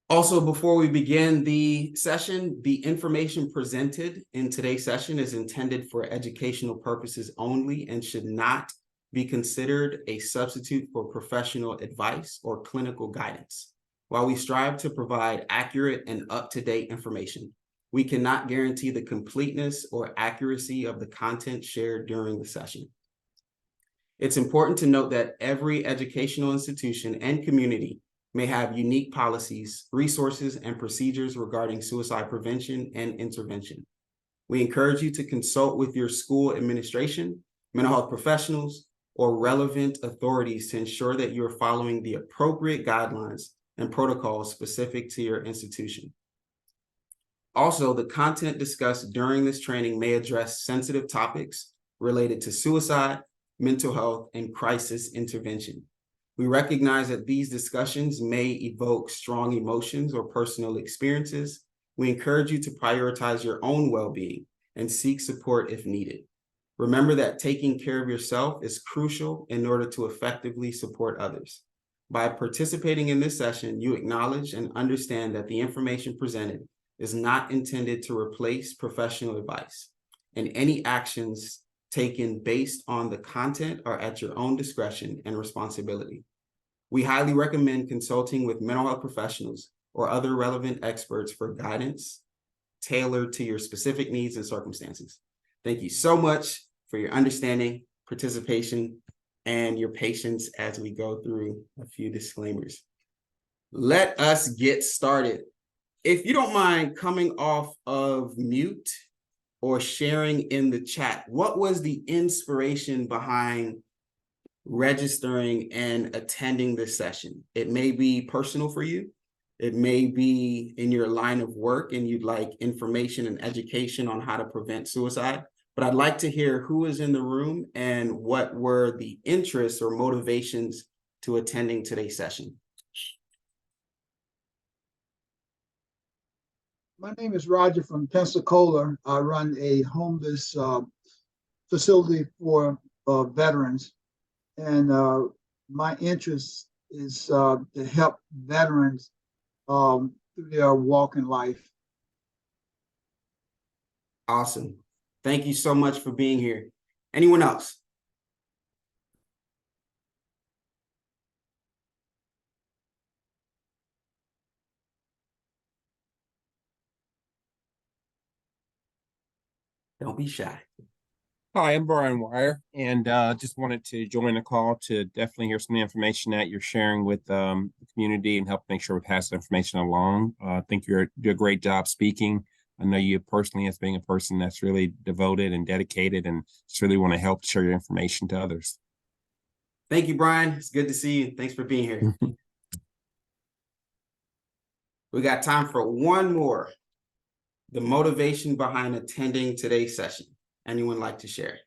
Also, before we begin the session, the information presented in today's session is intended for educational purposes only and should not be considered a substitute for professional advice or clinical guidance. While we strive to provide accurate and up-to-date information, we cannot guarantee the completeness or accuracy of the content shared during the session. It's important to note that every educational institution and community may have unique policies, resources, and procedures regarding suicide prevention and intervention. We encourage you to consult with your school administration, mental health professionals, or relevant authorities to ensure that you are following the appropriate guidelines and protocols specific to your institution. Also, the content discussed during this training may address sensitive topics related to suicide, mental health, and crisis intervention. We recognize that these discussions may evoke strong emotions or personal experiences. We encourage you to prioritize your own well-being and seek support if needed. Remember that taking care of yourself is crucial in order to effectively support others. By participating in this session, you acknowledge and understand that the information presented is not intended to replace professional advice, and any actions taken based on the content are at your own discretion and responsibility. We highly recommend consulting with mental health professionals or other relevant experts for guidance tailored to your specific needs and circumstances. Thank you so much for your understanding, participation, and your patience as we go through a few disclaimers. Let us get started. If you don't mind coming off of mute or sharing in the chat, what was the inspiration behind registering and attending this session? It may be personal for you. It may be in your line of work and you'd like information and education on how to prevent suicide. But I'd like to hear who is in the room and what were the interests or motivations to attending today's session. My name is Roger from Pensacola. I run a homeless facility for veterans. And my interest is to help veterans through their walk in life. Awesome. Thank you so much for being here. Anyone else? Don't be shy. Hi, I'm Brian Wire, and just wanted to join the call to definitely hear some of the information that you're sharing with the community and help make sure we pass the information along. I think you do a great job speaking. I know you personally as being a person that's really devoted and dedicated and just really want to help share your information to others. Thank you, Brian. It's good to see you. Thanks for being here. We got time for one more. The motivation behind attending today's session. Anyone like to share?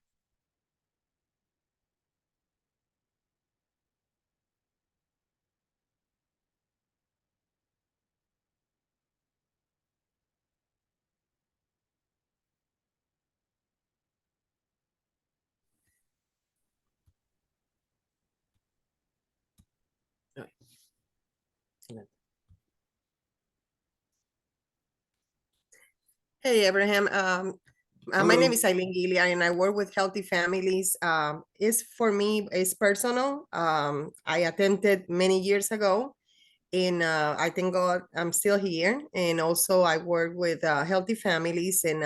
Hey, Abraham. My name is Eileen Gilia, and I work with Healthy Families. For me, it's personal. I attempted many years ago, and I thank God I'm still here. And also, I work with Healthy Families, and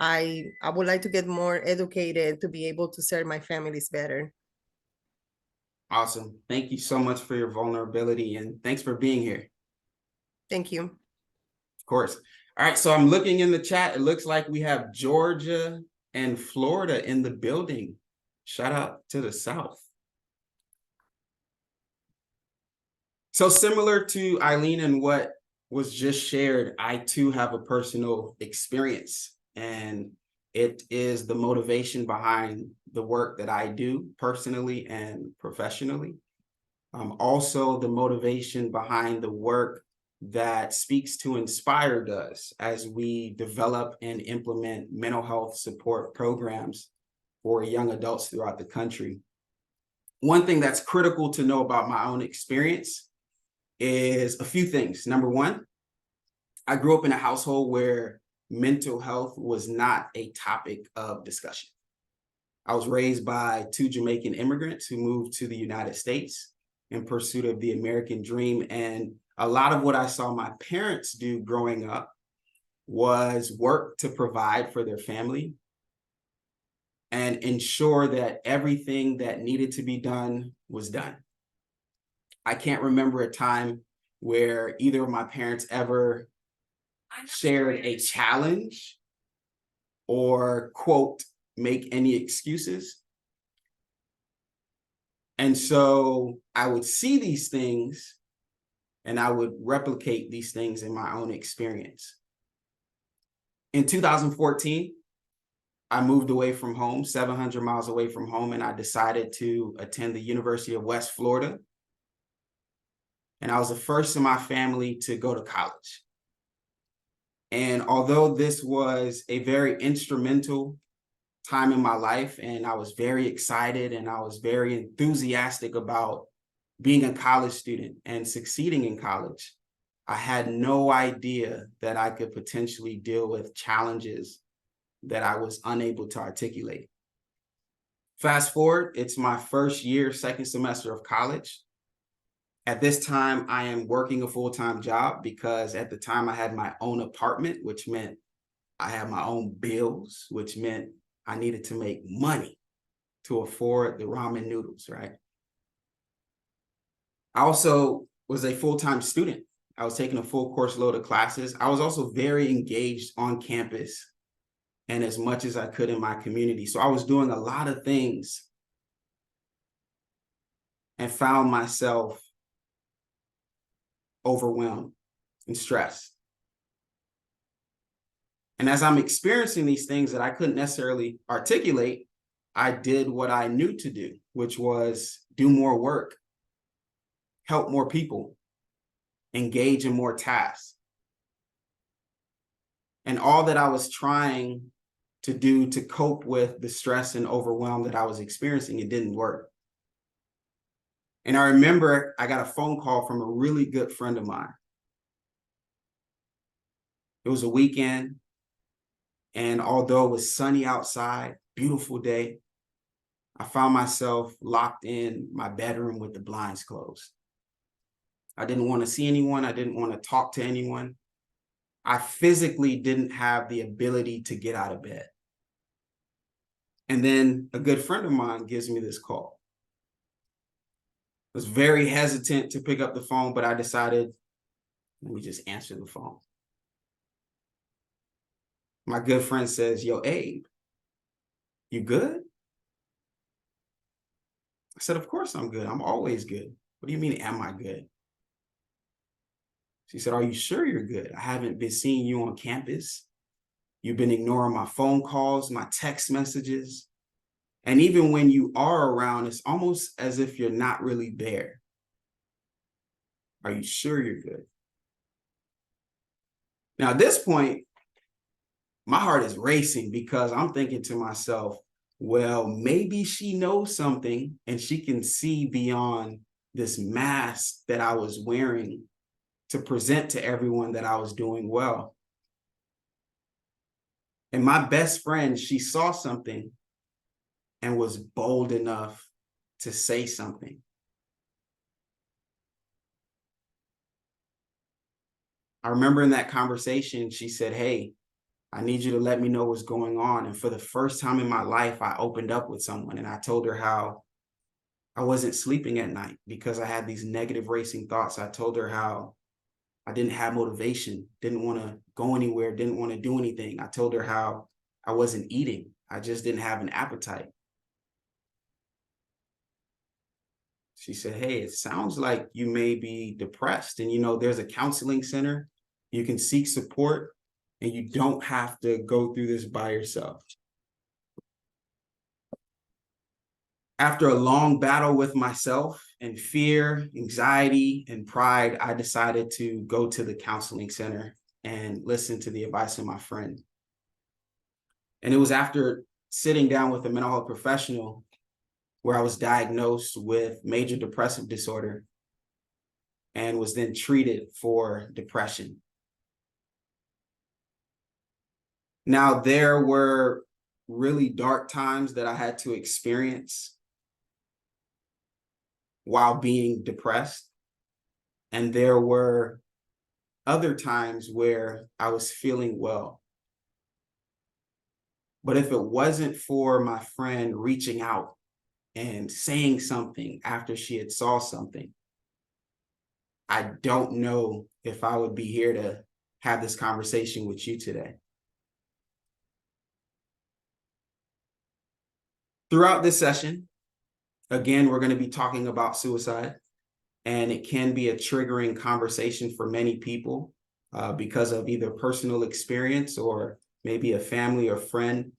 I would like to get more educated to be able to serve my families better. Awesome. Thank you so much for your vulnerability, and thanks for being here. Thank you. Of course. All right, so I'm looking in the chat. It looks like we have Georgia and Florida in the building. Shout out to the South. So similar to Eileen and what was just shared, I too have a personal experience, and it is the motivation behind the work that I do personally and professionally. Also the motivation behind the work that Speaks to Inspire does as we develop and implement mental health support programs for young adults throughout the country. One thing that's critical to know about my own experience is a few things. Number one, I grew up in a household where mental health was not a topic of discussion. I was raised by two Jamaican immigrants who moved to the United States in pursuit of the American dream. And a lot of what I saw my parents do growing up was work to provide for their family and ensure that everything that needed to be done was done. I can't remember a time where either of my parents ever shared a challenge or, quote, make any excuses. And so I would see these things and I would replicate these things in my own experience. In 2014, I moved away from home, 700 miles away from home, and I decided to attend the University of West Florida. And I was the first in my family to go to college. And although this was a very instrumental time in my life, and I was very excited and I was very enthusiastic about being a college student and succeeding in college, I had no idea that I could potentially deal with challenges that I was unable to articulate. Fast forward, it's my first year, second semester of college. At this time, I am working a full-time job because at the time I had my own apartment, which meant I had my own bills, which meant I needed to make money to afford the ramen noodles, right? I also was a full-time student. I was taking a full course load of classes. I was also very engaged on campus and as much as I could in my community. So I was doing a lot of things and found myself overwhelmed and stressed. And as I'm experiencing these things that I couldn't necessarily articulate, I did what I knew to do, which was do more work, help more people, engage in more tasks. And all that I was trying to do to cope with the stress and overwhelm that I was experiencing, it didn't work. And I remember I got a phone call from a really good friend of mine. It was a weekend, and although it was sunny outside, beautiful day, I found myself locked in my bedroom with the blinds closed. I didn't want to see anyone. I didn't want to talk to anyone. I physically didn't have the ability to get out of bed. And then a good friend of mine gives me this call. I was very hesitant to pick up the phone, but I decided, let me just answer the phone. My good friend says, "Yo, Abe, you good?" I said, "Of course I'm good. I'm always good." "What do you mean, am I good?" She said, "Are you sure you're good? I haven't been seeing you on campus. You've been ignoring my phone calls, my text messages. And even when you are around, it's almost as if you're not really there. Are you sure you're good?" Now, at this point, my heart is racing because I'm thinking to myself, well, maybe she knows something and she can see beyond this mask that I was wearing to present to everyone that I was doing well. And my best friend, she saw something and was bold enough to say something. I remember in that conversation, she said, "Hey, I need you to let me know what's going on." And for the first time in my life, I opened up with someone and I told her how I wasn't sleeping at night because I had these negative racing thoughts. I told her how I didn't have motivation, didn't want to go anywhere, didn't want to do anything. I told her how I wasn't eating. I just didn't have an appetite. She said, "Hey, it sounds like you may be depressed. And, there's a counseling center. You can seek support and you don't have to go through this by yourself." After a long battle with myself and fear, anxiety, and pride, I decided to go to the counseling center and listen to the advice of my friend. And it was after sitting down with a mental health professional where I was diagnosed with major depressive disorder. and was then treated for depression. Now, there were really dark times that I had to experience while being depressed. And there were other times where I was feeling well. But if it wasn't for my friend reaching out and saying something after she had saw something, I don't know if I would be here to have this conversation with you today. Throughout this session, again, we're going to be talking about suicide, and it can be a triggering conversation for many people because of either personal experience or maybe a family or friend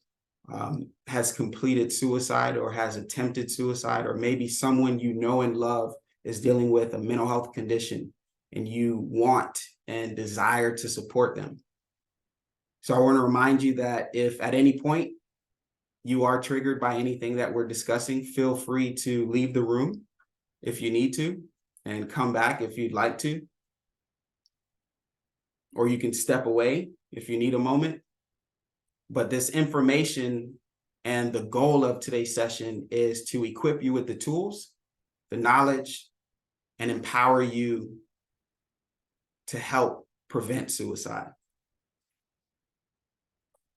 has completed suicide or has attempted suicide, or maybe someone you know and love is dealing with a mental health condition and you want and desire to support them. So I want to remind you that if at any point you are triggered by anything that we're discussing, feel free to leave the room if you need to and come back if you'd like to. Or you can step away if you need a moment. But this information and the goal of today's session is to equip you with the tools, the knowledge, and empower you to help prevent suicide.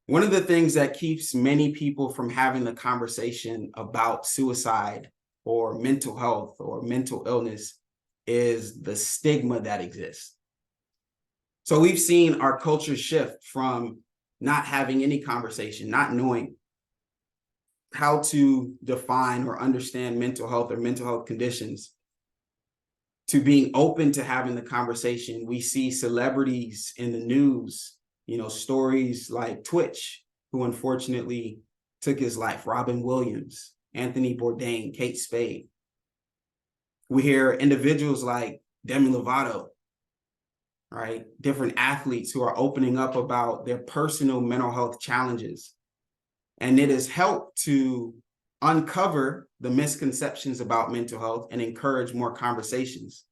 One of the things that keeps many people from having the conversation about suicide or mental health or mental illness is the stigma that exists. So we've seen our culture shift from not having any conversation, not knowing how to define or understand mental health or mental health conditions, to being open to having the conversation. We see celebrities in the news, stories like Twitch, who unfortunately took his life, Robin Williams, Anthony Bourdain, Kate Spade. We hear individuals like Demi Lovato, right? Different athletes who are opening up about their personal mental health challenges. And it has helped to uncover the misconceptions about mental health and encourage more conversations.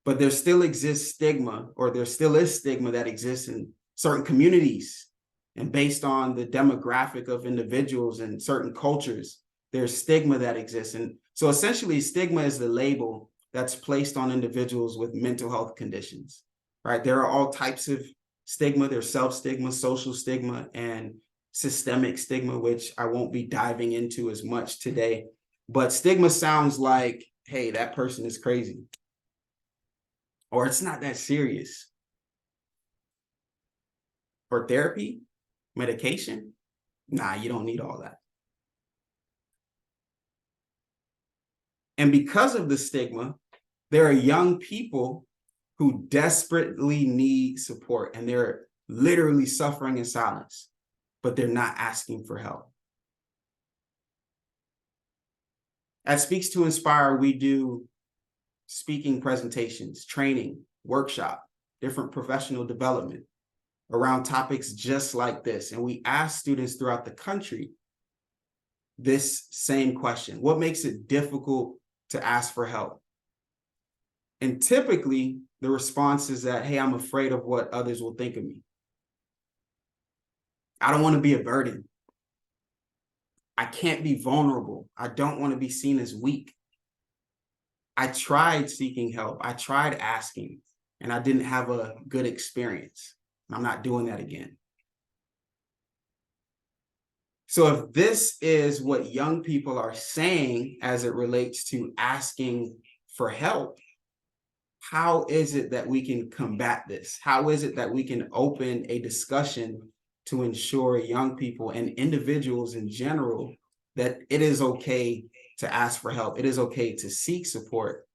But there still exists stigma, or there still is stigma that exists in certain communities. And based on the demographic of individuals and certain cultures, there's stigma that exists. And so essentially stigma is the label that's placed on individuals with mental health conditions, right? There are all types of stigma. There's self-stigma, social stigma, and systemic stigma, which I won't be diving into as much today. But stigma sounds like, hey, that person is crazy, or it's not that serious. For therapy, medication, nah, you don't need all that. And because of the stigma, there are young people who desperately need support, and they're literally suffering in silence, but they're not asking for help. At Speaks to Inspire, we do speaking presentations, training, workshop, different professional development around topics just like this. And we ask students throughout the country this same question: what makes it difficult to ask for help? And typically the response is that, hey, I'm afraid of what others will think of me. I don't want to be a burden. I can't be vulnerable. I don't want to be seen as weak. I tried seeking help. I tried asking, and I didn't have a good experience. I'm not doing that again. So if this is what young people are saying as it relates to asking for help, how is it that we can combat this? How is it that we can open a discussion to ensure young people and individuals in general that it is okay to ask for help? It is okay to seek support.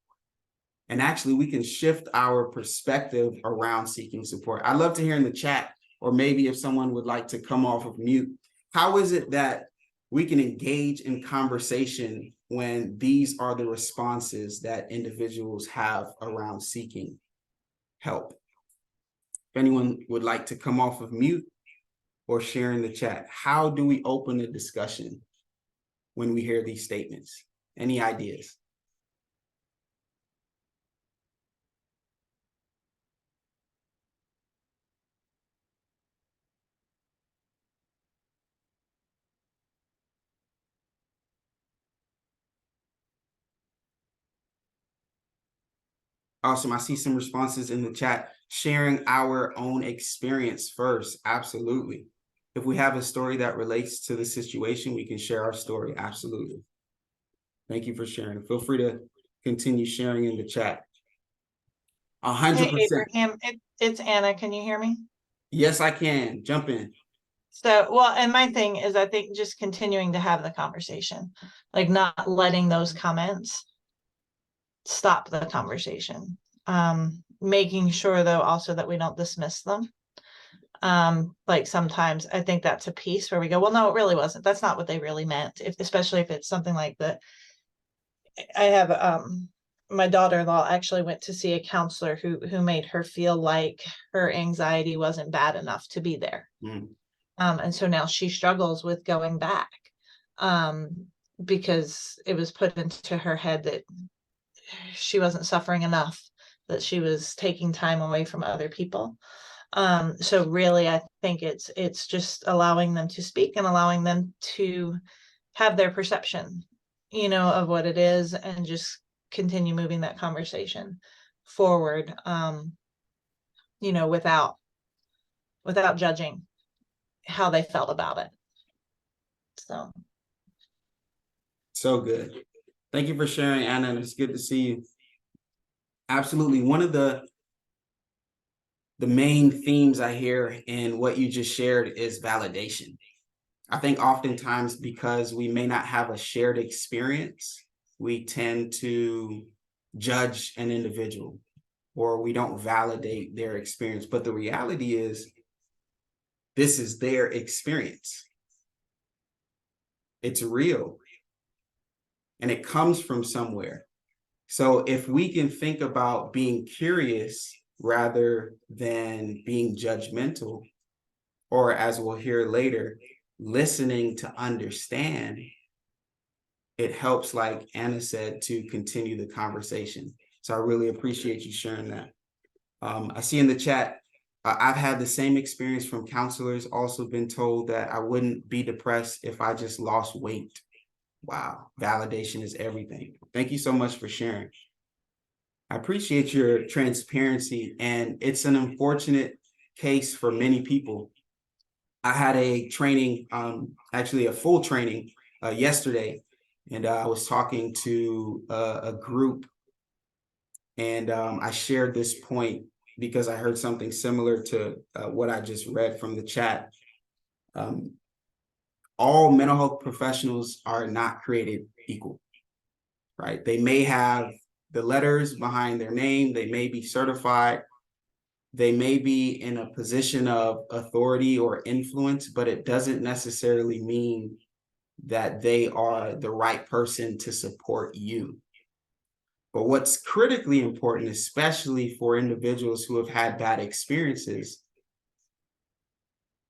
And actually, we can shift our perspective around seeking support. I'd love to hear in the chat, or maybe if someone would like to come off of mute, how is it that we can engage in conversation when these are the responses that individuals have around seeking help? If anyone would like to come off of mute or share in the chat, how do we open the discussion when we hear these statements? Any ideas? Awesome. I see some responses in the chat. Sharing our own experience first. Absolutely. If we have a story that relates to the situation, we can share our story. Absolutely. Thank you for sharing. Feel free to continue sharing in the chat. Hey, 100%. Abraham, it's Anna. Can you hear me? Yes, I can. Jump in. So, well, and my thing is, I think just continuing to have the conversation, like not letting those comments stop the conversation. Making sure though also that we don't dismiss them. Like sometimes I think that's a piece where we go, well, no, it really wasn't. That's not what they really meant. Especially if it's something like that. I have my daughter-in-law actually went to see a counselor who made her feel like her anxiety wasn't bad enough to be there. Mm. And so now she struggles with going back because it was put into her head that she wasn't suffering enough, that she was taking time away from other people. So really, I think it's just allowing them to speak and allowing them to have their perception, of what it is, and just continue moving that conversation forward, without judging how they felt about it. So good. Thank you for sharing, Anna, and it's good to see you. Absolutely. One of the main themes I hear in what you just shared is validation. I think oftentimes because we may not have a shared experience, we tend to judge an individual or we don't validate their experience. But the reality is, this is their experience. It's real. And it comes from somewhere. So if we can think about being curious rather than being judgmental, or as we'll hear later, listening to understand, it helps, like Anna said, to continue the conversation. So I really appreciate you sharing that. I see in the chat, I've had the same experience from counselors, also been told that I wouldn't be depressed if I just lost weight. Wow, validation is everything. Thank you so much for sharing. I appreciate your transparency, and it's an unfortunate case for many people. I had a training, actually a full training yesterday, and I was talking to a group, and I shared this point because I heard something similar to what I just read from the chat. All mental health professionals are not created equal, right? They may have the letters behind their name, they may be certified, they may be in a position of authority or influence, but it doesn't necessarily mean that they are the right person to support you. But what's critically important, especially for individuals who have had bad experiences,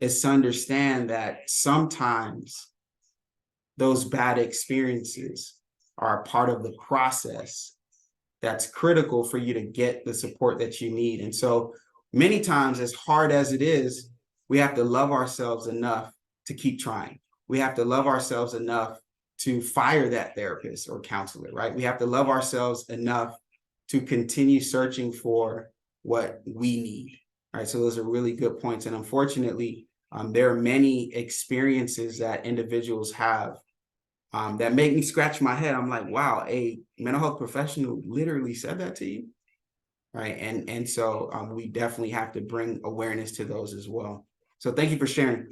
is to understand that sometimes those bad experiences are a part of the process that's critical for you to get the support that you need. And so many times, as hard as it is, we have to love ourselves enough to keep trying. We have to love ourselves enough to fire that therapist or counselor, right? We have to love ourselves enough to continue searching for what we need, right? So those are really good points. And unfortunately, there are many experiences that individuals have that make me scratch my head. I'm like, wow, a mental health professional literally said that to you, right? And so we definitely have to bring awareness to those as well. So thank you for sharing.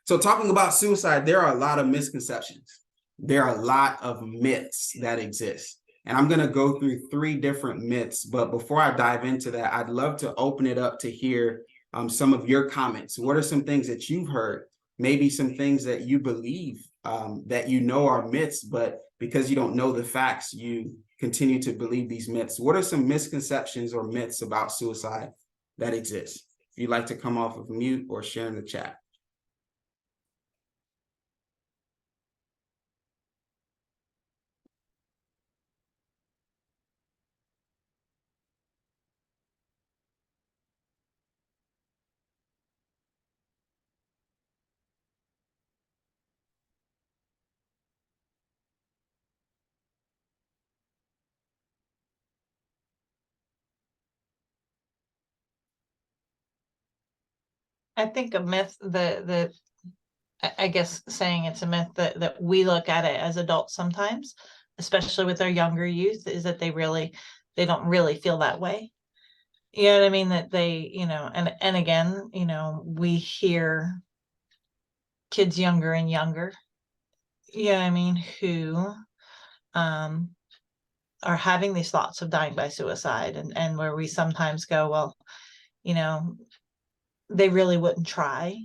So talking about suicide, there are a lot of misconceptions. There are a lot of myths that exist. And I'm going to go through 3 different myths. But before I dive into that, I'd love to open it up to hear some of your comments. What are some things that you've heard? Maybe some things that you believe that you know are myths, but because you don't know the facts, you continue to believe these myths. What are some misconceptions or myths about suicide that exist? If you'd like to come off of mute or share in the chat. I think a myth that I guess saying it's a myth that we look at it as adults sometimes, especially with our younger youth, is that they don't really feel that way. You know what I mean? That they, and again, we hear kids younger and younger, you know what I mean, who are having these thoughts of dying by suicide, and where we sometimes go, well, they really wouldn't try.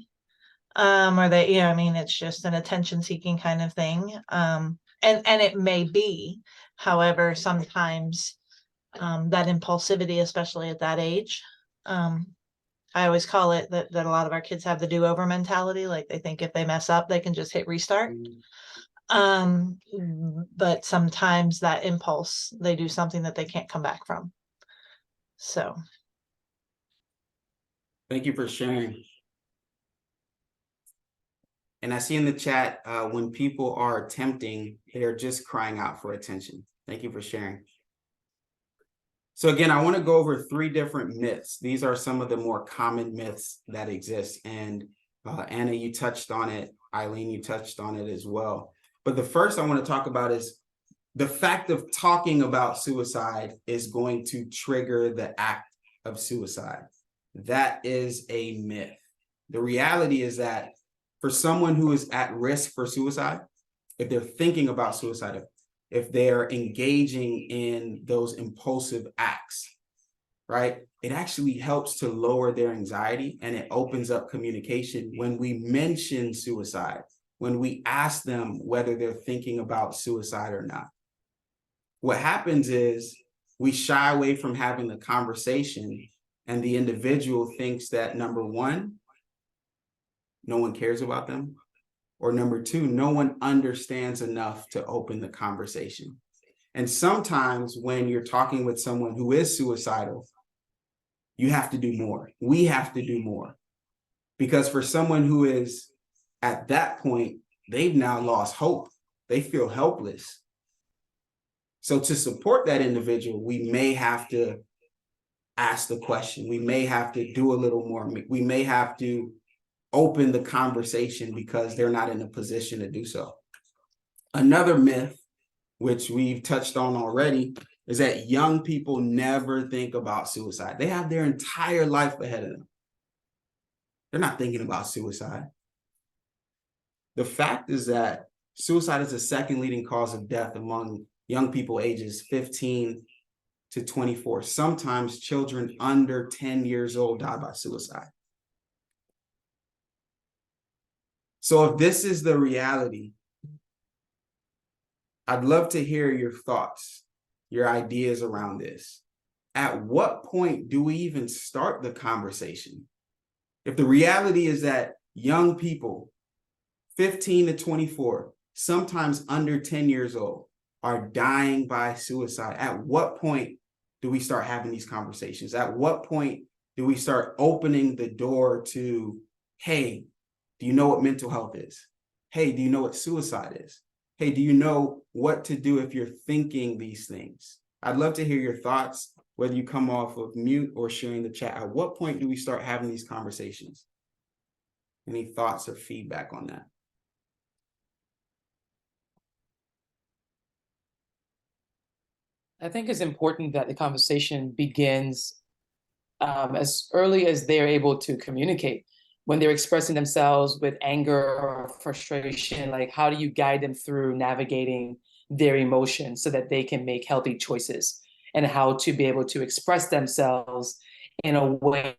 Or they, I mean, it's just an attention seeking kind of thing. And it may be, however, sometimes that impulsivity, especially at that age, I always call it that a lot of our kids have the do-over mentality. Like they think if they mess up, they can just hit restart. But sometimes that impulse, they do something that they can't come back from. So. Thank you for sharing. And I see in the chat, when people are attempting, they're just crying out for attention. Thank you for sharing. So again, I want to go over 3 different myths. These are some of the more common myths that exist. And Anna, you touched on it. Eileen, you touched on it as well. But the first I want to talk about is the fact of talking about suicide is going to trigger the act of suicide. That is a myth. The reality is that for someone who is at risk for suicide, if they're thinking about suicide, if they're engaging in those impulsive acts, right, it actually helps to lower their anxiety, and it opens up communication when we mention suicide, when we ask them whether they're thinking about suicide or not. What happens is we shy away from having the conversation, and the individual thinks that, number one, no one cares about them, or number two, no one understands enough to open the conversation. And sometimes when you're talking with someone who is suicidal, you have to do more. We have to do more. Because for someone who is at that point, they've now lost hope. They feel helpless. So to support that individual, we may have to ask the question. We may have to do a little more. We may have to open the conversation because they're not in a position to do so. Another myth, which we've touched on already, is that young people never think about suicide. They have their entire life ahead of them. They're not thinking about suicide. The fact is that suicide is the second leading cause of death among young people ages 15 to 24. Sometimes children under 10 years old die by suicide. So if this is the reality, I'd love to hear your thoughts, your ideas around this. At what point do we even start the conversation? If the reality is that young people, 15 to 24, sometimes under 10 years old, are dying by suicide, at what point do we start having these conversations? At what point do we start opening the door to, hey, do you know what mental health is? Hey, do you know what suicide is? Hey, do you know what to do if you're thinking these things? I'd love to hear your thoughts, whether you come off of mute or sharing the chat. At what point do we start having these conversations? Any thoughts or feedback on that? I think it's important that the conversation begins as early as they're able to communicate. When they're expressing themselves with anger or frustration, like how do you guide them through navigating their emotions so that they can make healthy choices, and how to be able to express themselves in a way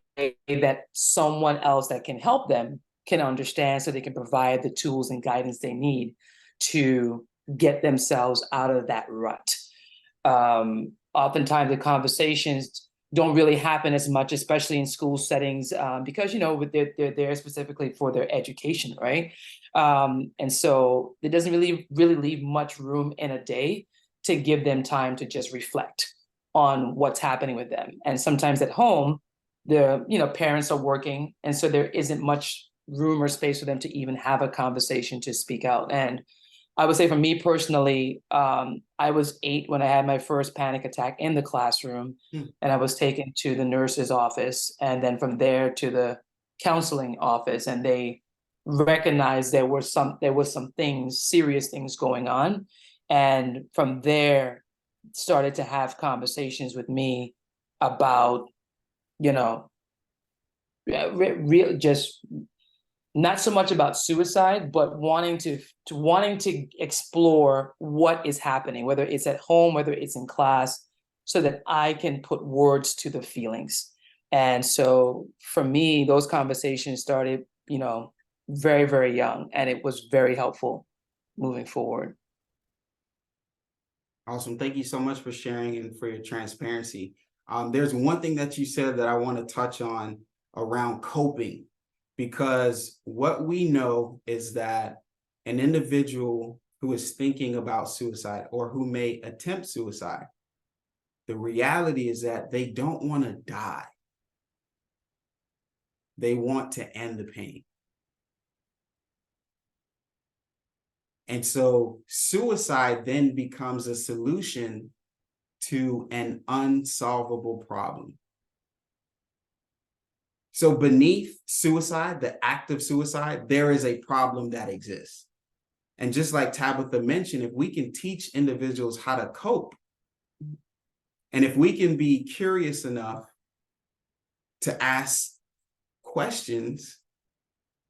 that someone else that can help them can understand, so they can provide the tools and guidance they need to get themselves out of that rut. Oftentimes the conversations don't really happen as much, especially in school settings, because, they're there specifically for their education, right? And so it doesn't really leave much room in a day to give them time to just reflect on what's happening with them. And sometimes at home, parents are working, and so there isn't much room or space for them to even have a conversation to speak out. And I would say for me personally, I was 8 when I had my first panic attack in the classroom, and I was taken to the nurse's office, and then from there to the counseling office, and they recognized there was some things, serious things going on, and from there started to have conversations with me about, you know, real just not so much about suicide, but wanting to explore what is happening, whether it's at home, whether it's in class, so that I can put words to the feelings. And so for me, those conversations started, very, very young, and it was very helpful moving forward. Awesome. Thank you so much for sharing and for your transparency. There's one thing that you said that I want to touch on around coping, because what we know is that an individual who is thinking about suicide or who may attempt suicide, the reality is that they don't want to die. They want to end the pain. And so suicide then becomes a solution to an unsolvable problem. So beneath suicide, the act of suicide, there is a problem that exists. And just like Tabitha mentioned, if we can teach individuals how to cope, and if we can be curious enough to ask questions,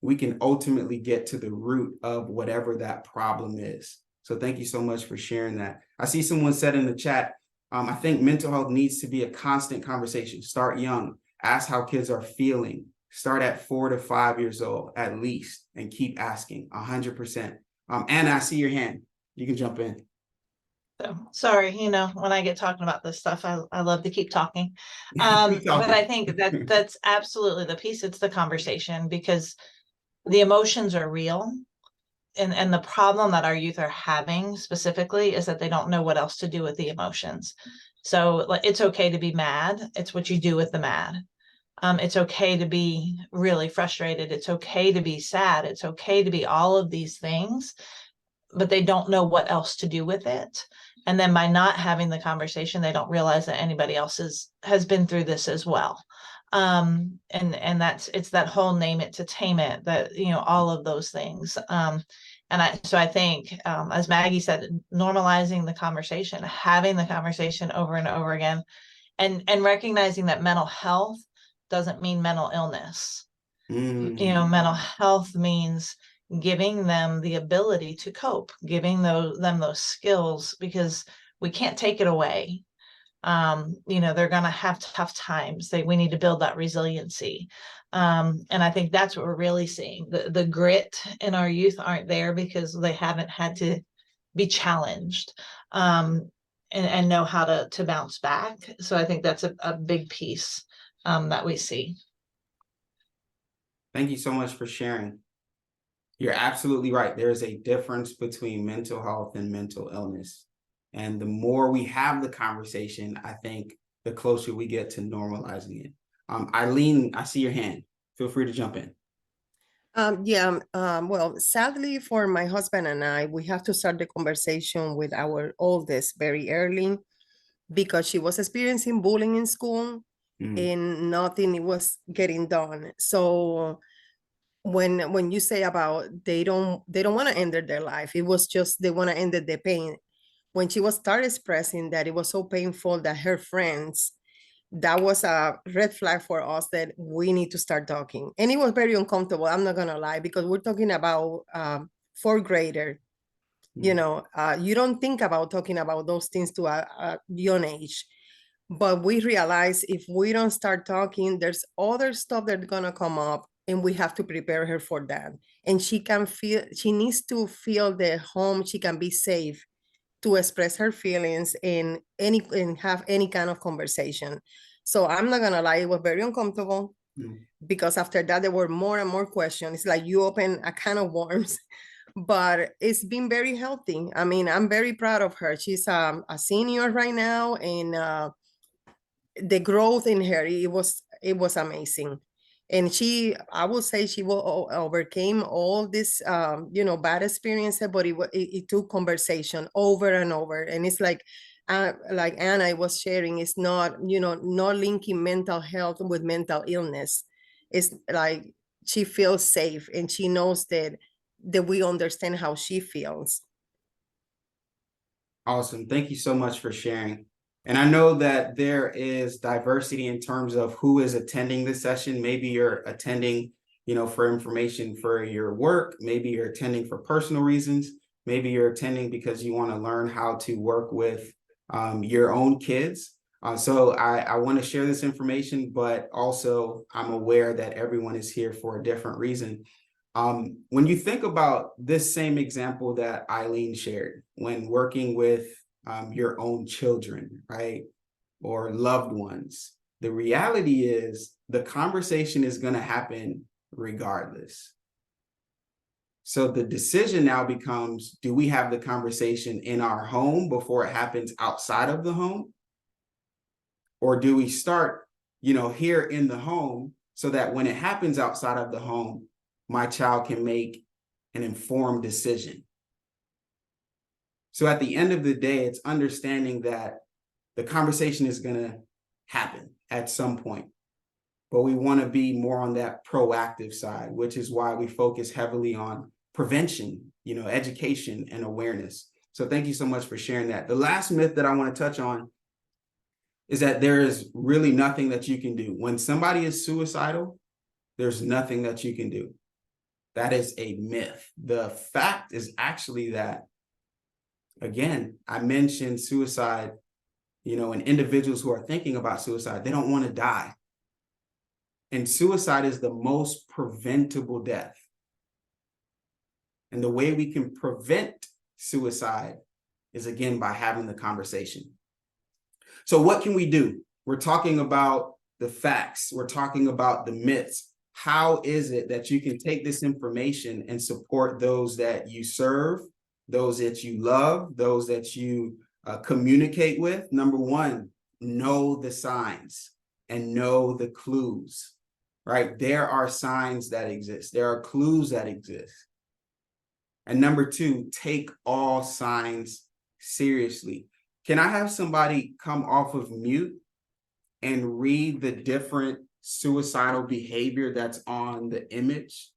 we can ultimately get to the root of whatever that problem is. So thank you so much for sharing that. I see someone said in the chat, I think mental health needs to be a constant conversation. Start young, ask how kids are feeling. Start at 4 to 5 years old at least, and keep asking 100%. Anna, I see your hand. You can jump in. So sorry, when I get talking about this stuff, I love to keep talking. Keep talking. But I think that's absolutely the piece. It's the conversation, because the emotions are real. And the problem that our youth are having specifically is that they don't know what else to do with the emotions. So it's okay to be mad. It's what you do with the mad. It's okay to be really frustrated. It's okay to be sad. It's okay to be all of these things, but they don't know what else to do with it. And then by not having the conversation, they don't realize that anybody else has been through this as well. And it's that whole name it to tame it, that, all of those things. So I think, as Maggie said, normalizing the conversation, having the conversation over and over again, and recognizing that mental health doesn't mean mental illness. Mental health means giving them the ability to cope, giving them those skills, because we can't take it away. They're going to have tough times. We need to build that resiliency. And I think that's what we're really seeing. The grit in our youth aren't there because they haven't had to be challenged, and know how to bounce back. So I think that's a big piece that we see. Thank you so much for sharing. You're absolutely right. There is a difference between mental health and mental illness. And the more we have the conversation, I think the closer we get to normalizing it. Eileen, I see your hand. Feel free to jump in. Well, sadly for my husband and I, we have to start the conversation with our oldest very early, because she was experiencing bullying in school and nothing was getting done. So when you say about they don't want to end their life, it was just they want to end the pain. When she was started expressing that it was so painful that her friends, that was a red flag for us that we need to start talking. And it was very uncomfortable, I'm not gonna lie, because we're talking about fourth grader. You don't think about talking about those things to a young age. But we realize if we don't start talking, there's other stuff that's gonna come up, and we have to prepare her for that. And she needs to feel the home, she can be safe to express her feelings and have any kind of conversation. So I'm not gonna lie, it was very uncomfortable, because after that there were more and more questions. It's like you open a can of worms, but it's been very healthy. I mean, I'm very proud of her. She's a senior right now, and the growth in her, it was amazing. And I will say she will overcame all this, bad experiences, but it took conversation over and over. And it's like Anna was sharing, it's not, not linking mental health with mental illness. It's like she feels safe and she knows that we understand how she feels. Awesome. Thank you so much for sharing. And I know that there is diversity in terms of who is attending this session. Maybe you're attending, for information for your work. Maybe you're attending for personal reasons. Maybe you're attending because you want to learn how to work with your own kids. So I want to share this information, but also I'm aware that everyone is here for a different reason. When you think about this same example that Eileen shared, when working with your own children, right, or loved ones, the reality is the conversation is going to happen regardless. So the decision now becomes, do we have the conversation in our home before it happens outside of the home? Or do we start, here in the home so that when it happens outside of the home, my child can make an informed decision? So at the end of the day, it's understanding that the conversation is going to happen at some point, but we want to be more on that proactive side, which is why we focus heavily on prevention, education and awareness. So thank you so much for sharing that. The last myth that I want to touch on is that there is really nothing that you can do. When somebody is suicidal, there's nothing that you can do. That is a myth. The fact is actually that, again, I mentioned suicide, and individuals who are thinking about suicide, they don't want to die. And suicide is the most preventable death. And the way we can prevent suicide is, again, by having the conversation. So what can we do? We're talking about the facts. We're talking about the myths. How is it that you can take this information and support those that you serve, those that you love, those that you communicate with? Number one, know the signs and know the clues, right? There are signs that exist. There are clues that exist. And number two, take all signs seriously. Can I have somebody come off of mute and read the different suicidal behavior that's on the image?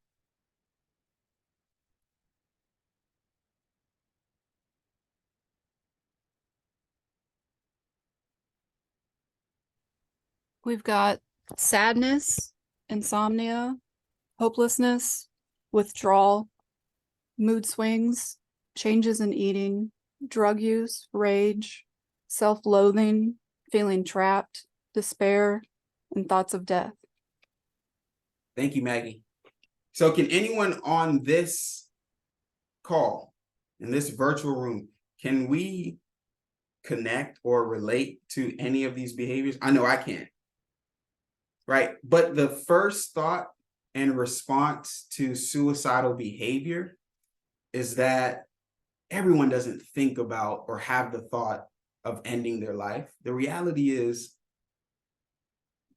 We've got sadness, insomnia, hopelessness, withdrawal, mood swings, changes in eating, drug use, rage, self-loathing, feeling trapped, despair, and thoughts of death. Thank you, Maggie. So can anyone on this call, in this virtual room, can we connect or relate to any of these behaviors? I know I can't. Right. But the first thought and response to suicidal behavior is that everyone doesn't think about or have the thought of ending their life. The reality is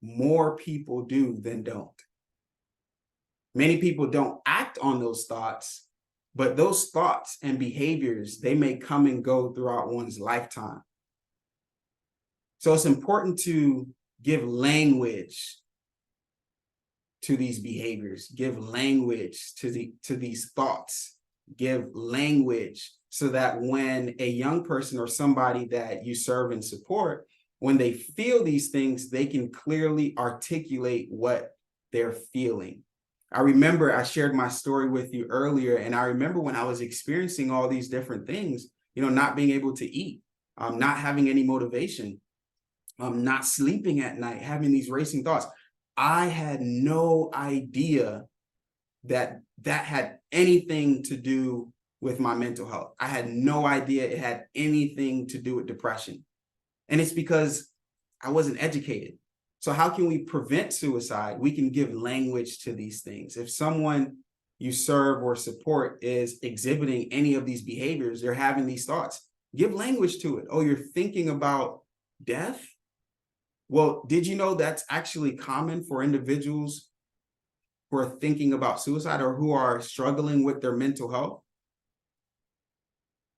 more people do than don't. Many people don't act on those thoughts, but those thoughts and behaviors, they may come and go throughout one's lifetime. So it's important to give language to these behaviors, give language to these thoughts, give language so that when a young person or somebody that you serve and support, when they feel these things, they can clearly articulate what they're feeling. I remember I shared my story with you earlier, and I remember when I was experiencing all these different things, not being able to eat, not having any motivation, not sleeping at night, having these racing thoughts. I had no idea that that had anything to do with my mental health. I had no idea it had anything to do with depression. And it's because I wasn't educated. So how can we prevent suicide? We can give language to these things. If someone you serve or support is exhibiting any of these behaviors, they're having these thoughts, give language to it. Oh, you're thinking about death? Well, did you know that's actually common for individuals who are thinking about suicide or who are struggling with their mental health?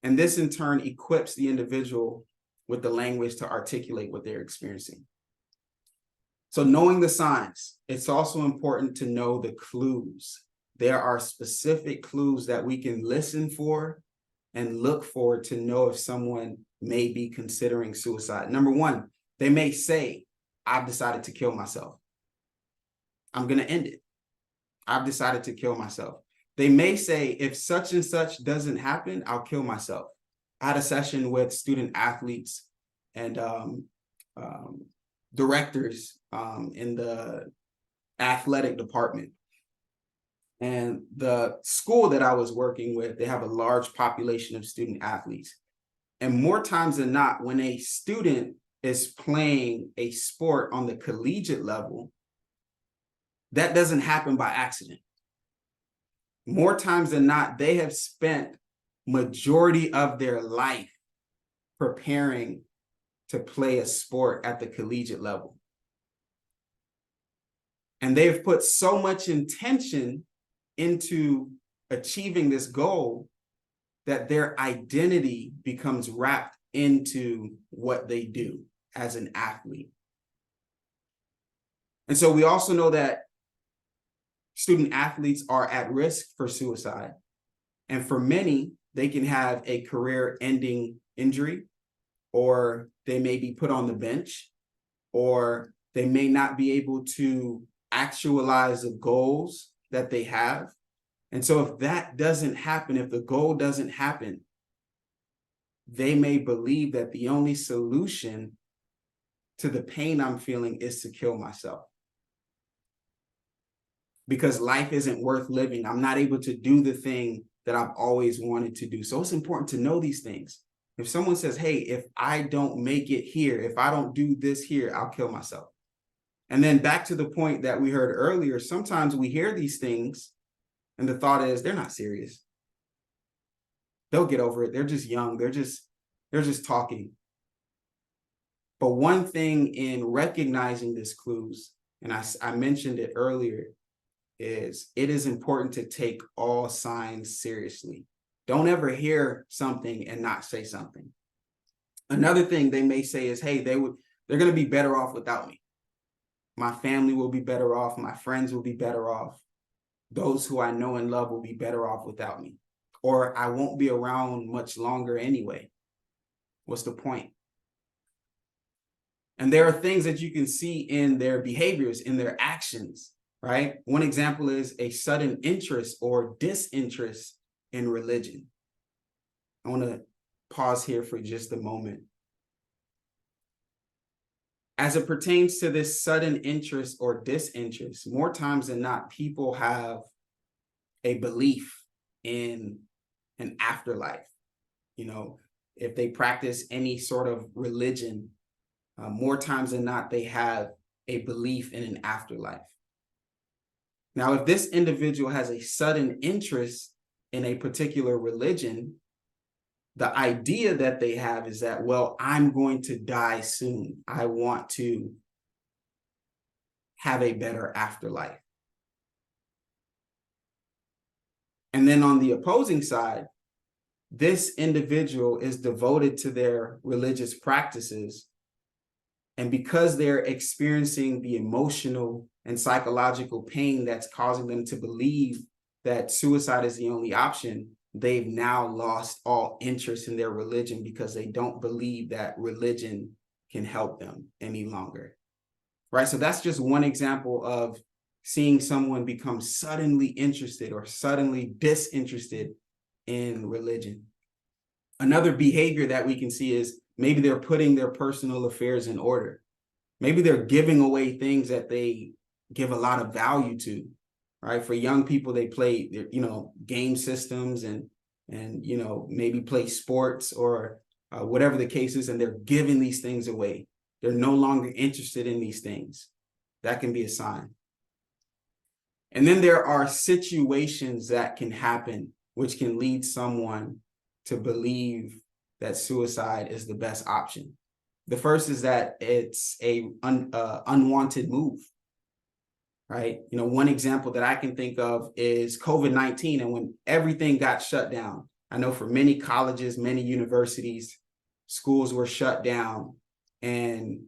And this in turn equips the individual with the language to articulate what they're experiencing. So knowing the signs, it's also important to know the clues. There are specific clues that we can listen for and look for to know if someone may be considering suicide. Number one, they may say, I've decided to kill myself. I'm going to end it. I've decided to kill myself. They may say, if such and such doesn't happen, I'll kill myself. I had a session with student athletes and directors in the athletic department. And the school that I was working with, they have a large population of student athletes. And more times than not, when a student is playing a sport on the collegiate level, that doesn't happen by accident. More times than not, they have spent majority of their life preparing to play a sport at the collegiate level. And they've put so much intention into achieving this goal that their identity becomes wrapped into what they do as an athlete. And so we also know that student athletes are at risk for suicide. And for many, they can have a career-ending injury, or they may be put on the bench, or they may not be able to actualize the goals that they have. And so if that doesn't happen, if the goal doesn't happen, they may believe that the only solution to the pain I'm feeling is to kill myself. Because life isn't worth living. I'm not able to do the thing that I've always wanted to do. So it's important to know these things. If someone says, hey, if I don't make it here, if I don't do this here, I'll kill myself. And then back to the point that we heard earlier, sometimes we hear these things and the thought is they're not serious. They'll get over it. They're just young. They're just talking. But one thing in recognizing these clues, and I mentioned it earlier, is it is important to take all signs seriously. Don't ever hear something and not say something. Another thing they may say is, hey, they're going to be better off without me. My family will be better off. My friends will be better off. Those who I know and love will be better off without me. Or I won't be around much longer anyway. What's the point? And there are things that you can see in their behaviors, in their actions, right? One example is a sudden interest or disinterest in religion. I want to pause here for just a moment. As it pertains to this sudden interest or disinterest, more times than not, people have a belief in an afterlife. You know, if they practice any sort of religion, more times than not, they have a belief in an afterlife. Now, if this individual has a sudden interest in a particular religion, the idea that they have is that, well, I'm going to die soon. I want to have a better afterlife. And then on the opposing side, this individual is devoted to their religious practices. And because they're experiencing the emotional and psychological pain that's causing them to believe that suicide is the only option, they've now lost all interest in their religion because they don't believe that religion can help them any longer, right? So that's just one example of seeing someone become suddenly interested or suddenly disinterested in religion. Another behavior that we can see is maybe they're putting their personal affairs in order. Maybe they're giving away things that they give a lot of value to, right? For young people, they play, game systems and maybe play sports or whatever the case is, and they're giving these things away. They're no longer interested in these things. That can be a sign. And then there are situations that can happen which can lead someone to believe that suicide is the best option. The first is that it's a unwanted move, right? One example that I can think of is COVID-19, and when everything got shut down. I know for many colleges, many universities, schools were shut down, and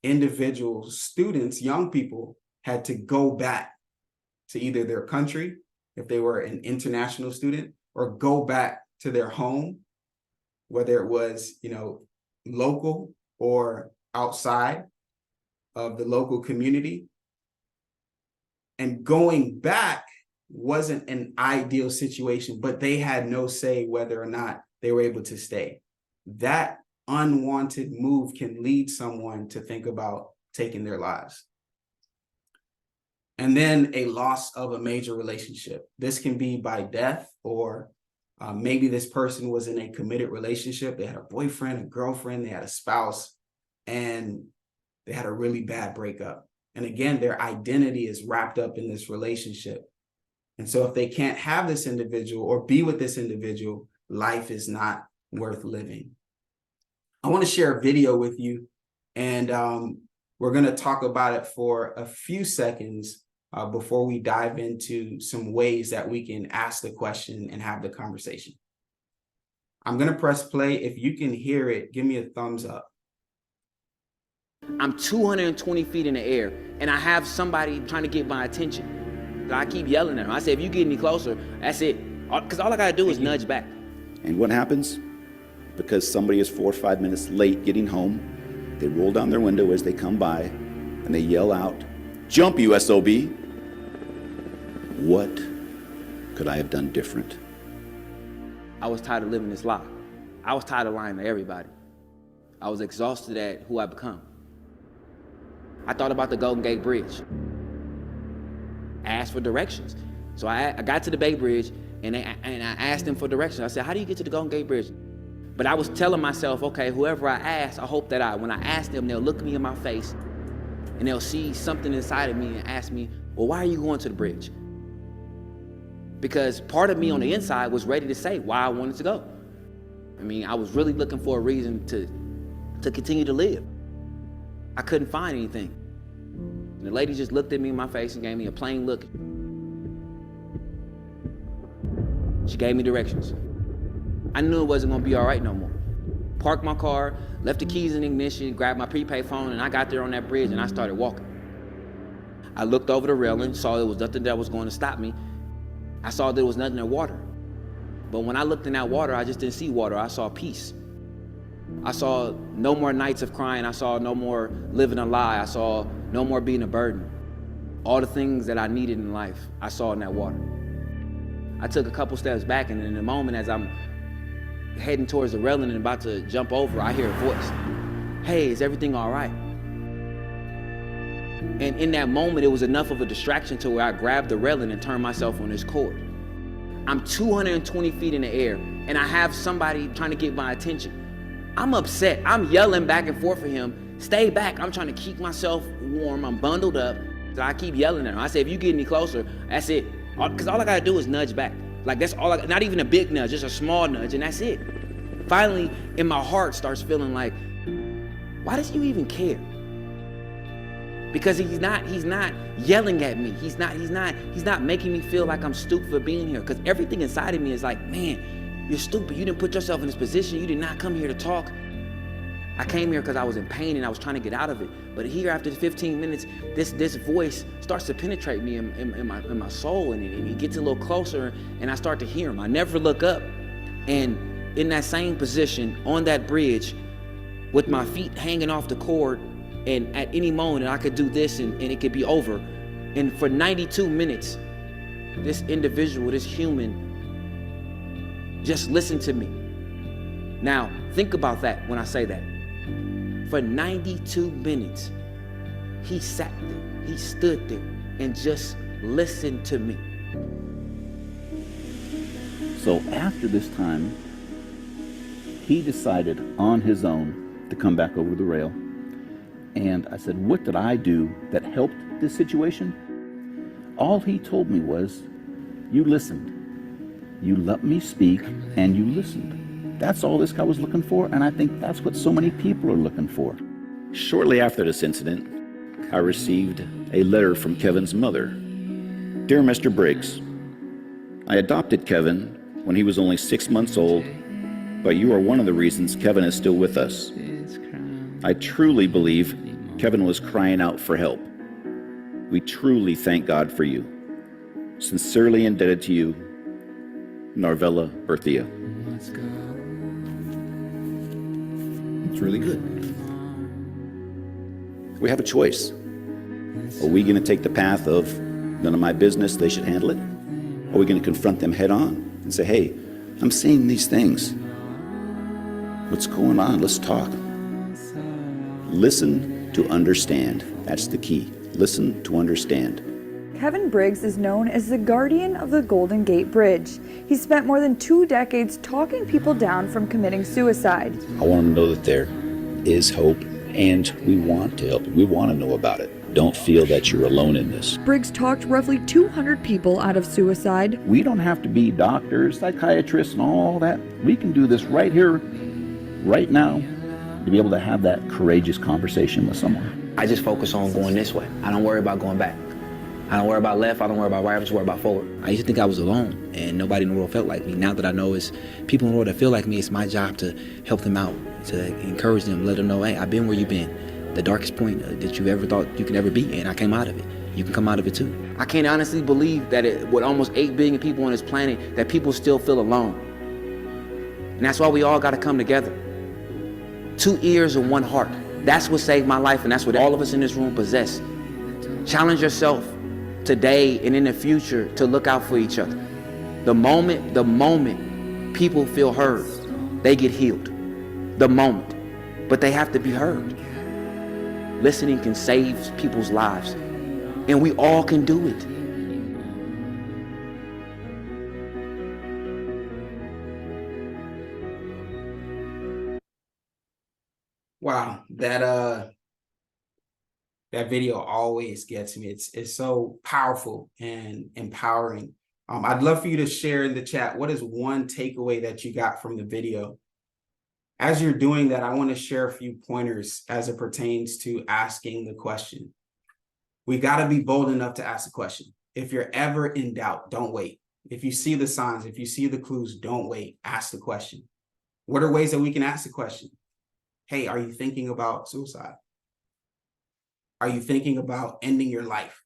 individuals, students, young people had to go back to either their country, if they were an international student, or go back to their home, whether it was, local or outside of the local community. And going back wasn't an ideal situation, but they had no say whether or not they were able to stay. That unwanted move can lead someone to think about taking their lives. And then a loss of a major relationship. This can be by death, or maybe this person was in a committed relationship. They had a boyfriend, a girlfriend, they had a spouse, and they had a really bad breakup. And again, their identity is wrapped up in this relationship. And so if they can't have this individual or be with this individual, life is not worth living. I want to share a video with you, and we're going to talk about it for a few seconds before we dive into some ways that we can ask the question and have the conversation. I'm going to press play. If you can hear it, give me a thumbs up. I'm 220 feet in the air, and I have somebody trying to get my attention. I keep yelling at him. I say, if you get any closer, that's it. Because all I got to do is nudge back. And what happens? Because somebody is 4 or 5 minutes late getting home, they roll down their window as they come by, and they yell out, "Jump, you SOB!" What could I have done different? I was tired of living this lie. I was tired of lying to everybody. I was exhausted at who I become. I thought about the Golden Gate Bridge. I asked for directions. So I got to the Bay Bridge, and I asked them for directions. I said, how do you get to the Golden Gate Bridge? But I was telling myself, okay, whoever I ask, I hope that when I ask them, they'll look me in my face, and they'll see something inside of me and ask me, well, why are you going to the bridge? Because part of me on the inside was ready to say why I wanted to go. I mean, I was really looking for a reason to continue to live. I couldn't find anything. And the lady just looked at me in my face and gave me a plain look. She gave me directions. I knew it wasn't gonna be all right no more. Parked my car, left the keys in the ignition, grabbed my prepaid phone, and I got there on that bridge and I started walking. I looked over the railing, saw there was nothing that was going to stop me. I saw there was nothing in water. But when I looked in that water, I just didn't see water, I saw peace. I saw no more nights of crying, I saw no more living a lie, I saw no more being a burden. All the things that I needed in life, I saw in that water. I took a couple steps back, and in a moment as I'm heading towards the railing and about to jump over, I hear a voice. Hey, is everything all right? And in that moment, it was enough of a distraction to where I grabbed the railing and turned myself on this cord. I'm 220 feet in the air, and I have somebody trying to get my attention. I'm upset. I'm yelling back and forth for him. Stay back. I'm trying to keep myself warm. I'm bundled up. So I keep yelling at him. I say, if you get any closer, that's it. Because all I got to do is nudge back. Like, that's all not even a big nudge, just a small nudge, and that's it. Finally, in my heart starts feeling like, why does he even care? Because he's not yelling at me. He's not making me feel like I'm stupid for being here. Because everything inside of me is like, man, you're stupid. You didn't put yourself in this position. You did not come here to talk. I came here because I was in pain and I was trying to get out of it. But here, after 15 minutes, this voice starts to penetrate me in my soul, and he gets a little closer, and I start to hear him. I never look up, and in that same position on that bridge, with my feet hanging off the cord, and at any moment I could do this and it could be over. And for 92 minutes, this individual, this human, just listened to me. Now, think about that when I say that. For 92 minutes, he sat there, he stood there, and just listened to me. So after this time, he decided on his own to come back over the rail. And I said, what did I do that helped this situation? All he told me was, you listened. You let me speak and you listened. That's all this guy was looking for, and I think that's what so many people are looking for. Shortly after this incident, I received a letter from Kevin's mother. Dear Mr. Briggs, I adopted Kevin when he was only 6 months old, but you are one of the reasons Kevin is still with us. I truly believe Kevin was crying out for help. We truly thank God for you. Sincerely indebted to you, Narvella Berthia. It's really good. We have a choice. Are we going to take the path of none of my business, they should handle it? Are we going to confront them head on and say, hey, I'm seeing these things. What's going on? Let's talk. Listen to understand. That's the key. Listen to understand. Kevin Briggs is known as the guardian of the Golden Gate Bridge. He spent more than 2 decades talking people down from committing suicide. I want them to know that there is hope, and we want to help you. We want to know about it. Don't feel that you're alone in this. Briggs talked roughly 200 people out of suicide. We don't have to be doctors, psychiatrists, and all that. We can do this right here, right now, to be able to have that courageous conversation with someone. I just focus on going this way. I don't worry about going back. I don't worry about left, I don't worry about right, I just worry about forward. I used to think I was alone and nobody in the world felt like me. Now that I know it's people in the world that feel like me, it's my job to help them out, to encourage them, let them know, hey, I've been where you've been. The darkest point that you ever thought you could ever be, and I came out of it. You can come out of it too. I can't honestly believe that with almost 8 billion people on this planet, that people still feel alone. And that's why we all gotta come together. 2 ears and 1 heart. That's what saved my life, and that's what all of us in this room possess. Challenge yourself today and in the future to look out for each other. The moment people feel heard, they get healed. The moment. But they have to be heard. Listening can save people's lives, and we all can do it. Wow, that video always gets me. It's so powerful and empowering. I'd love for you to share in the chat, what is one takeaway that you got from the video? As you're doing that, I want to share a few pointers as it pertains to asking the question. We got to be bold enough to ask the question. If you're ever in doubt, don't wait. If you see the signs, if you see the clues, don't wait. Ask the question. What are ways that we can ask the question? Hey, are you thinking about suicide? Are you thinking about ending your life?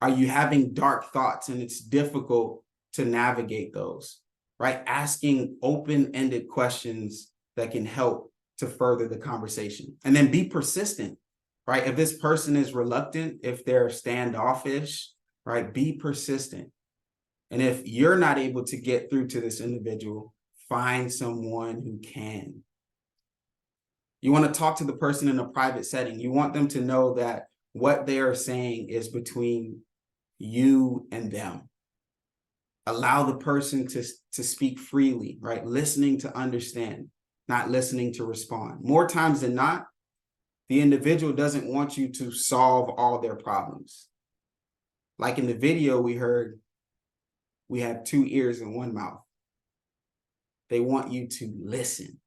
Are you having dark thoughts and it's difficult to navigate those? Right? Asking open-ended questions that can help to further the conversation. And then be persistent, right? If this person is reluctant, if they're standoffish, right? Be persistent. And if you're not able to get through to this individual, find someone who can. You want to talk to the person in a private setting. You want them to know that what they are saying is between you and them. Allow the person to speak freely, right? Listening to understand, not listening to respond. More times than not, the individual doesn't want you to solve all their problems. Like in the video we heard, we have 2 ears and 1 mouth. They want you to listen.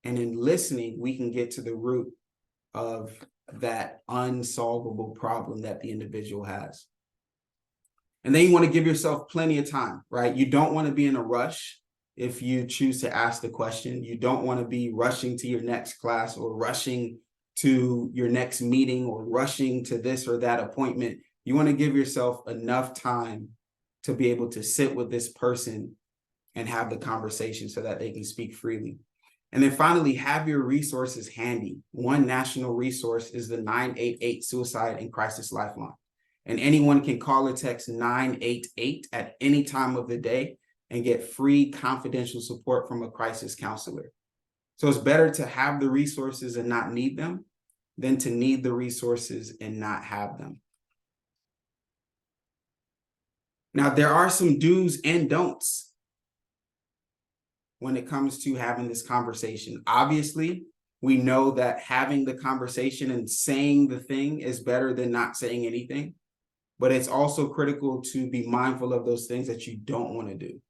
And in listening, we can get to the root of that unsolvable problem that the individual has. And then you want to give yourself plenty of time, right? You don't want to be in a rush if you choose to ask the question. You don't want to be rushing to your next class or rushing to your next meeting or rushing to this or that appointment. You want to give yourself enough time to be able to sit with this person and have the conversation so that they can speak freely. And then finally, have your resources handy. One national resource is the 988 Suicide and Crisis Lifeline. And anyone can call or text 988 at any time of the day and get free confidential support from a crisis counselor. So it's better to have the resources and not need them than to need the resources and not have them. Now, there are some do's and don'ts when it comes to having this conversation. Obviously, we know that having the conversation and saying the thing is better than not saying anything. But it's also critical to be mindful of those things that you don't want to do.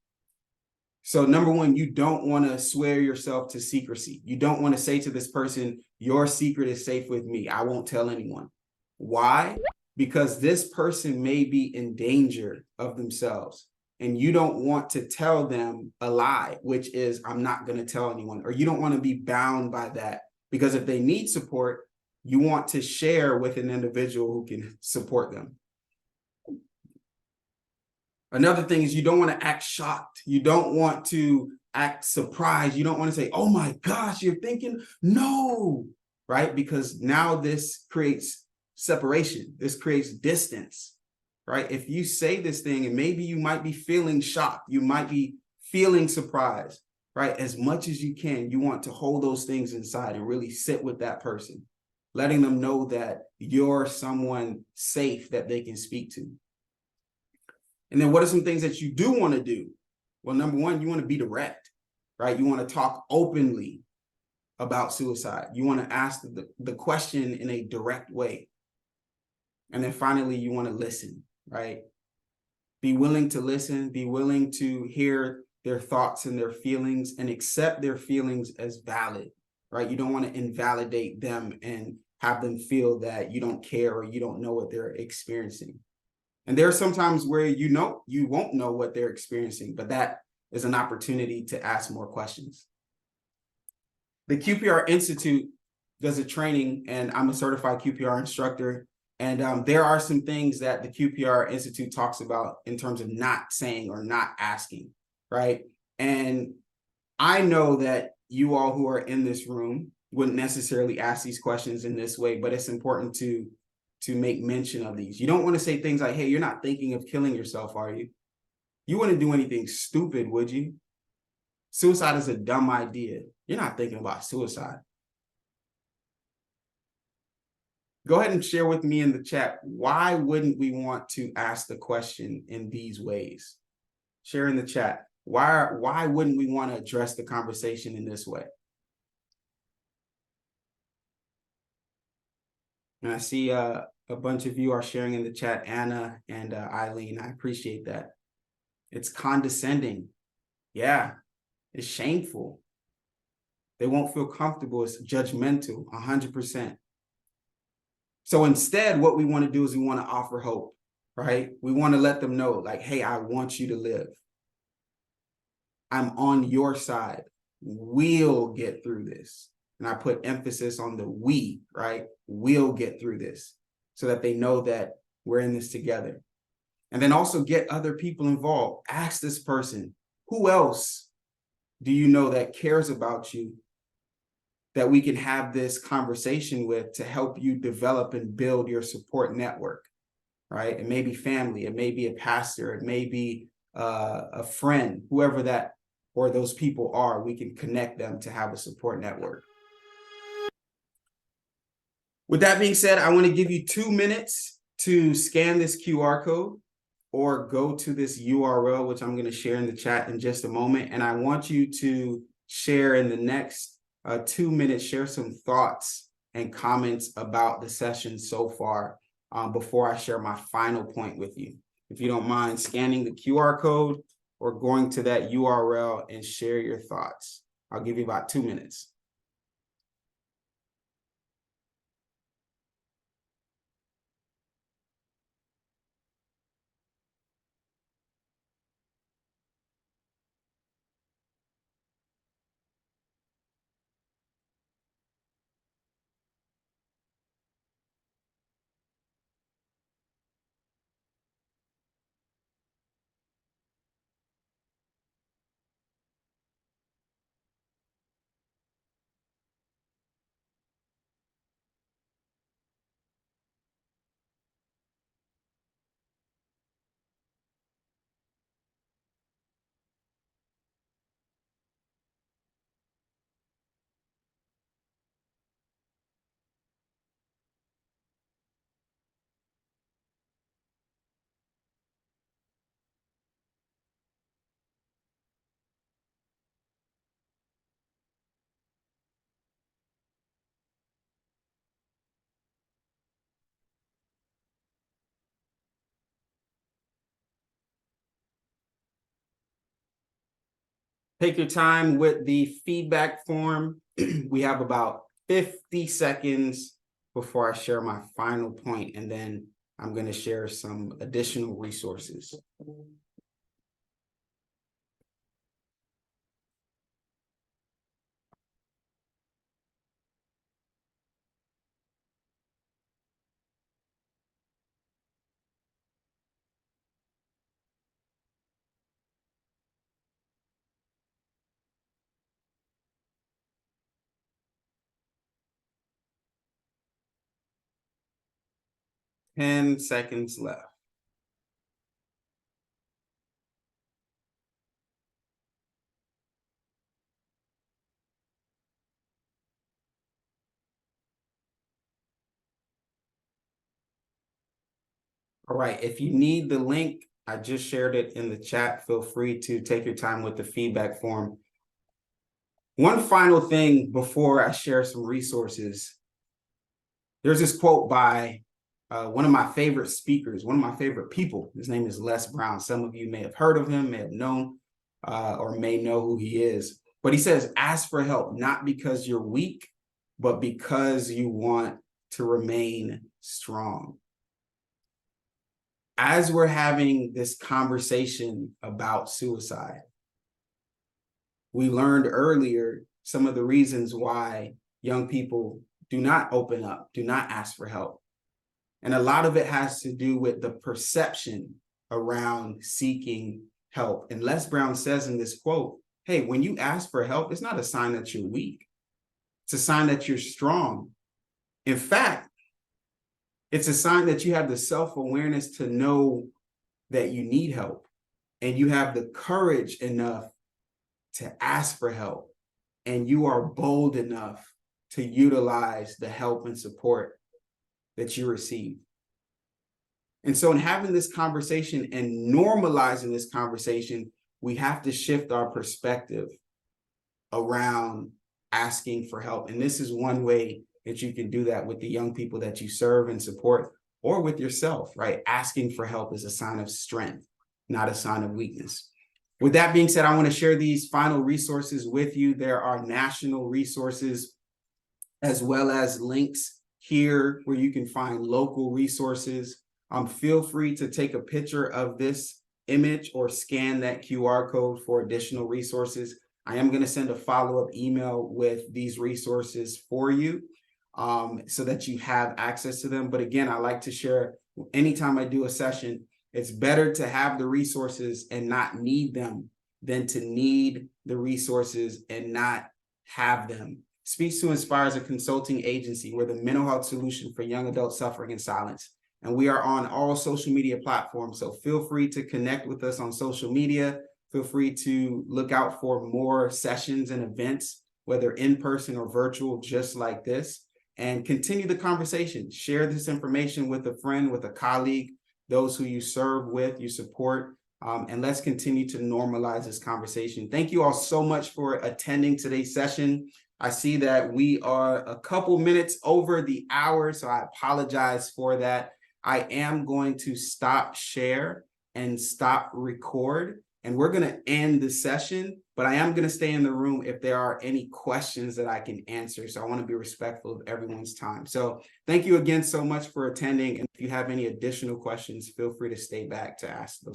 So number one, you don't want to swear yourself to secrecy. You don't want to say to this person, your secret is safe with me. I won't tell anyone. Why? Because this person may be in danger of themselves. And you don't want to tell them a lie, which is, I'm not going to tell anyone. Or you don't want to be bound by that Because if they need support, you want to share with an individual who can support them. Another thing is you don't want to act shocked. You don't want to act surprised. You don't want to say, oh my gosh, you're thinking, no, right? Because now this creates separation. This creates distance, right? If you say this thing and maybe you might be feeling shocked, you might be feeling surprised, right? As much as you can, you want to hold those things inside and really sit with that person, letting them know that you're someone safe that they can speak to. And then what are some things that you do want to do? Well, number one, you want to be direct, right? You want to talk openly about suicide. You want to ask the question in a direct way. And then finally, you want to listen, right? Be willing to listen, be willing to hear their thoughts and their feelings and accept their feelings as valid, right? You don't want to invalidate them and have them feel that you don't care or you don't know what they're experiencing. And there are some times where you won't know what they're experiencing, but that is an opportunity to ask more questions. The QPR Institute does a training, and I'm a certified QPR instructor. And there are some things that the QPR Institute talks about in terms of not saying or not asking, right? And I know that you all who are in this room wouldn't necessarily ask these questions in this way, but it's important to make mention of these. You don't want to say things like, hey, you're not thinking of killing yourself, are you? You wouldn't do anything stupid, would you? Suicide is a dumb idea. You're not thinking about suicide. Go ahead and share with me in the chat, why wouldn't we want to ask the question in these ways? Share in the chat. Why wouldn't we want to address the conversation in this way? And I see a bunch of you are sharing in the chat, Anna and Eileen. I appreciate that. It's condescending. Yeah, it's shameful. They won't feel comfortable. It's judgmental, 100%. So instead, what we want to do is we want to offer hope, right? We want to let them know, like, hey, I want you to live. I'm on your side. We'll get through this. And I put emphasis on the we, right? We'll get through this so that they know that we're in this together. And then also get other people involved. Ask this person, who else do you know that cares about you that we can have this conversation with to help you develop and build your support network, right? It may be family, it may be a pastor, it may be a friend, whoever that or those people are, we can connect them to have a support network. With that being said, I want to give you 2 minutes to scan this QR code or go to this URL, which I'm going to share in the chat in just a moment. And I want you to share in the next 2 minutes, share some thoughts and comments about the session so far before I share my final point with you. If you don't mind scanning the QR code or going to that URL and share your thoughts. I'll give you about 2 minutes. Take your time with the feedback form. We have about 50 seconds before I share my final point, and then I'm going to share some additional resources. 10 seconds left. All right, if you need the link, I just shared it in the chat. Feel free to take your time with the feedback form. One final thing before I share some resources. There's this quote by one of my favorite speakers, one of my favorite people. His name is Les Brown. Some of you may have heard of him, may have known, or may know who he is. But he says, ask for help, not because you're weak, but because you want to remain strong. As we're having this conversation about suicide, we learned earlier some of the reasons why young people do not open up, do not ask for help. And a lot of it has to do with the perception around seeking help. And Les Brown says in this quote, hey, when you ask for help, it's not a sign that you're weak. It's a sign that you're strong. In fact, it's a sign that you have the self-awareness to know that you need help, and you have the courage enough to ask for help, and you are bold enough to utilize the help and support that you receive. And so in having this conversation and normalizing this conversation, we have to shift our perspective around asking for help. And this is one way that you can do that with the young people that you serve and support, or with yourself, right? Asking for help is a sign of strength, not a sign of weakness. With that being said, I want to share these final resources with you. There are national resources as well as links here where you can find local resources. Feel free to take a picture of this image or scan that QR code for additional resources. I am going to send a follow-up email with these resources for you so that you have access to them. But again, I like to share anytime I do a session, it's better to have the resources and not need them than to need the resources and not have them. Speaks to Inspire is a consulting agency. We're the mental health solution for young adults suffering in silence. And we are on all social media platforms. So feel free to connect with us on social media. Feel free to look out for more sessions and events, whether in person or virtual, just like this, and continue the conversation. Share this information with a friend, with a colleague, those who you serve with, you support, and let's continue to normalize this conversation. Thank you all so much for attending today's session. I see that we are a couple minutes over the hour, so I apologize for that. I am going to stop share and stop record, and we're going to end the session, but I am going to stay in the room if there are any questions that I can answer. So I want to be respectful of everyone's time. So thank you again so much for attending. And if you have any additional questions, feel free to stay back to ask those